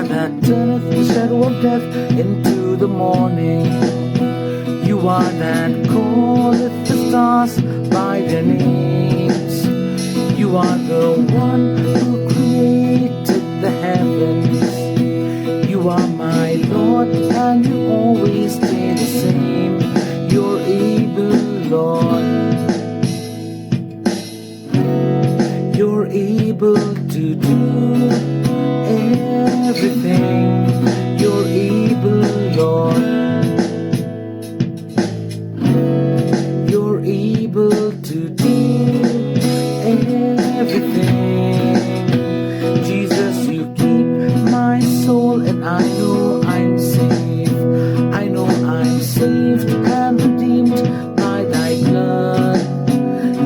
That turneth the shadow of death into the morning. You are that calleth the stars by their names. You are the one who created the heavens. You are my Lord, and you always stay the same. You're able, Lord. You're able to do everything. You're able, Lord. You're able to do everything. Jesus, you keep my soul, and I know I'm safe. I know I'm saved and redeemed by thy blood.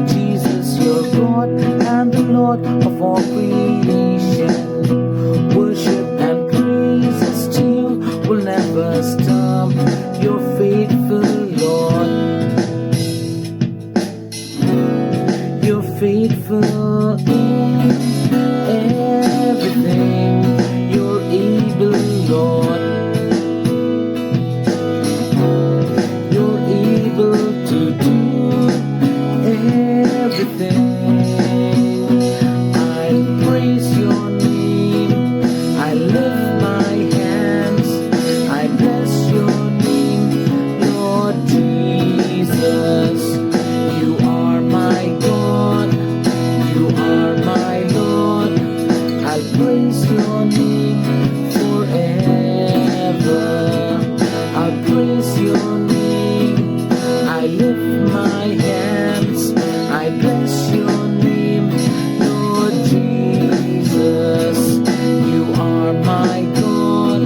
Jesus, you're God and the Lord of all creation. Worship and praises to you will never stop. You're faithful, Lord. You're faithful in everything. You're able, Lord. You're able to do everything. I praise your name. I lift my hands. I bless your name, Lord Jesus. You are my God. You are my Lord. I'll praise your name forever. I'll praise your name. I lift my hands. I bless your name, Lord Jesus. You are my God.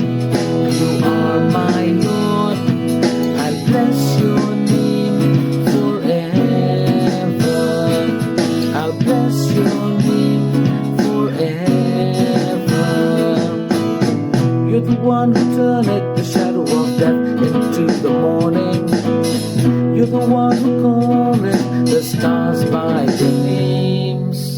You are my Lord. I bless your name forever. I'll bless your name forever. You're the one who turneth the shadow of death into the morning. You're the one who calleth the stars by their names.